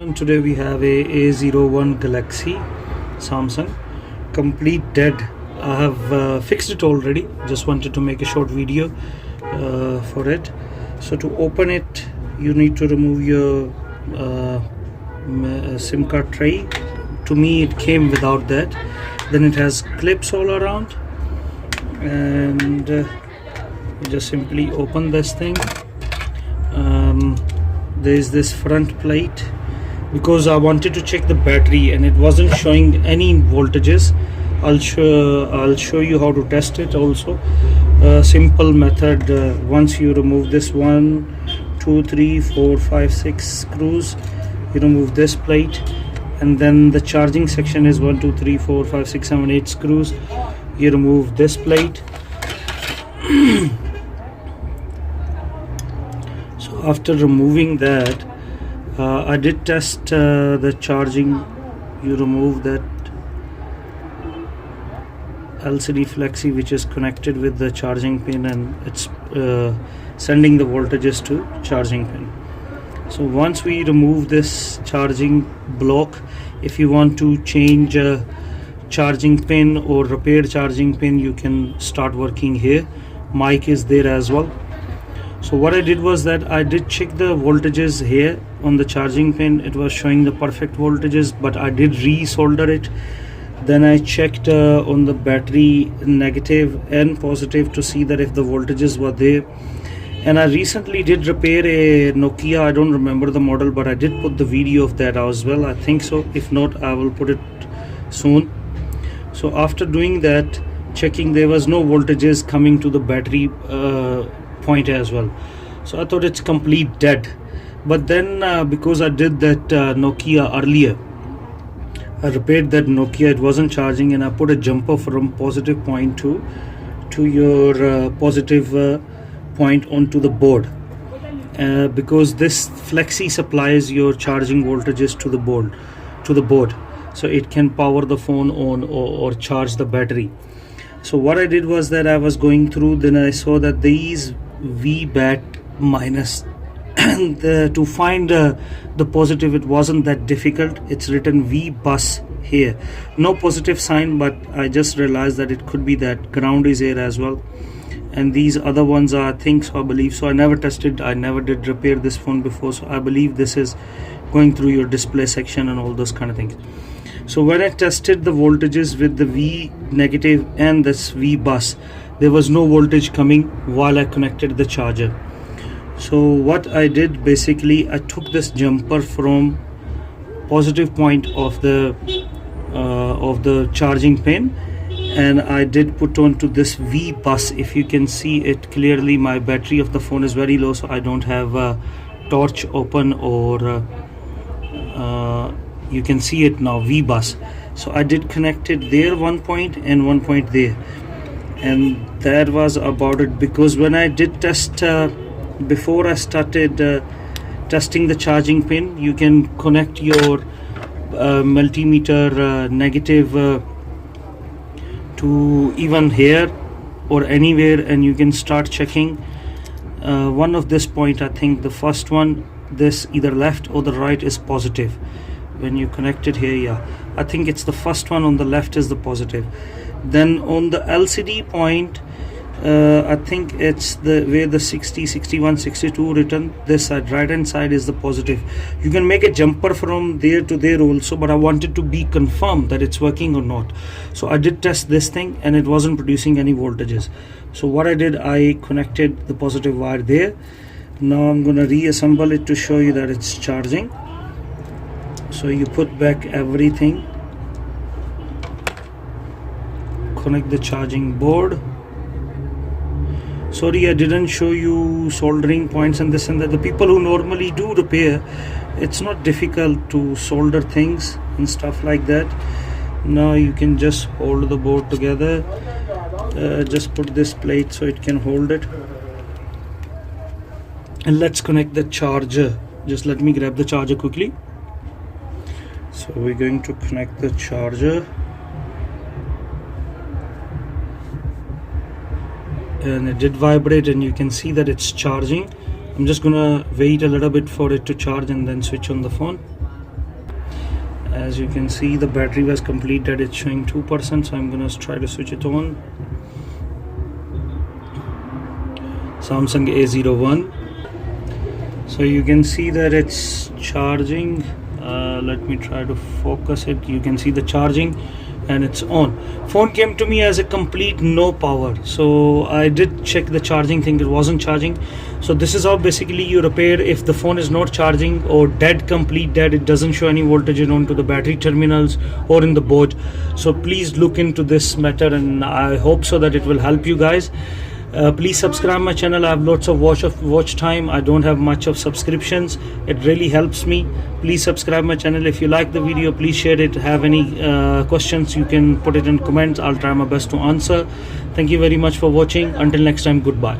And today we have a A01 Galaxy Samsung, complete dead. I have fixed it already, just wanted to make a short video for it. So to open it you need to remove your SIM card tray. To me it came without that. Then it has clips all around, and you just simply open this thing. There is this front plate, because I wanted to check the battery and it wasn't showing any voltages. I'll show you how to test it also. Simple method. Once you remove this 1 2 3 4 5 6 screws, you remove this plate, and then the charging section is 1 2 3 4 5 6 7 8 screws. You remove this plate. So after removing that, I did test the charging. You remove that LCD flexi which is connected with the charging pin, and it's sending the voltages to charging pin. So once we remove this charging block, if you want to change a charging pin or repair charging pin, you can start working here. Mic is there as well. So what I did was that I did check the voltages here on the charging pin. It was showing the perfect voltages, but I did re-solder it. Then I checked on the battery negative and positive to see that if the voltages were there. And I recently did repair a Nokia, I don't remember the model, but I did put the video of that as well, I think so. If not, I will put it soon. So after doing that, checking, there was no voltages coming to the battery point as well. So I thought it's complete dead. But then because I did that Nokia earlier, I repaired that Nokia, it wasn't charging, and I put a jumper from positive point to your positive point onto the board, because this flexi supplies your charging voltages to the board, so it can power the phone on or charge the battery. So what I did was that I was going through, then I saw that these VBAT minus and to find the positive, it wasn't that difficult. It's written V bus here, no positive sign, but I just realized that it could be that ground is here as well. And these other ones are, I think so, I believe so. I never tested, I never did repair this phone before, so I believe this is going through your display section and all those kind of things. So when I tested the voltages with the V negative and this V bus, there was no voltage coming while I connected the charger. So what I did, basically I took this jumper from positive point of the charging pin, and I did put on to this V bus. If you can see it clearly, my battery of the phone is very low, so I don't have a torch open, or you can see it now, V bus. So I did connect it there, one point and one point there, and that was about it. Because when I did test before I started testing the charging pin, you can connect your multimeter negative to even here or anywhere, and you can start checking one of this point. I think the first one, this either left or the right, is positive. When you connect it here, yeah, I think it's the first one on the left is the positive. Then on the LCD point, I think it's the where the 60 61 62 written, this side, right hand side, is the positive. You can make a jumper from there to there also, but I wanted to be confirmed that it's working or not. So I did test this thing and it wasn't producing any voltages. So what I did, I connected the positive wire there. Now I'm gonna reassemble it to show you that it's charging. So you put back everything, connect the charging board. Sorry, I didn't show you soldering points and this and that. The people who normally do repair, it's not difficult to solder things and stuff like that. Now you can just hold the board together. Just put this plate so it can hold it. And let's connect the charger. Just let me grab the charger quickly. So we're going to connect the charger. And it did vibrate, and you can see that it's charging. I'm just gonna wait a little bit for it to charge and then switch on the phone. As you can see, the battery was complete dead. It's showing 2%, so I'm gonna try to switch it on. Samsung A01. So you can see that it's charging. Let me try to focus it. You can see the charging and it's on. Phone came to me as a complete no power, so I did check the charging thing. It wasn't charging. So this is how basically you repair if the phone is not charging or dead, complete dead. It doesn't show any voltage onto the battery terminals or in the board. So please look into this matter, and I hope so that it will help you guys. Please subscribe my channel. I have lots of watch time. I don't have much of subscriptions. It really helps me. Please subscribe my channel. If you like the video, please share it. Have any questions, you can put it in comments. I'll try my best to answer. Thank you very much for watching. Until next time, goodbye.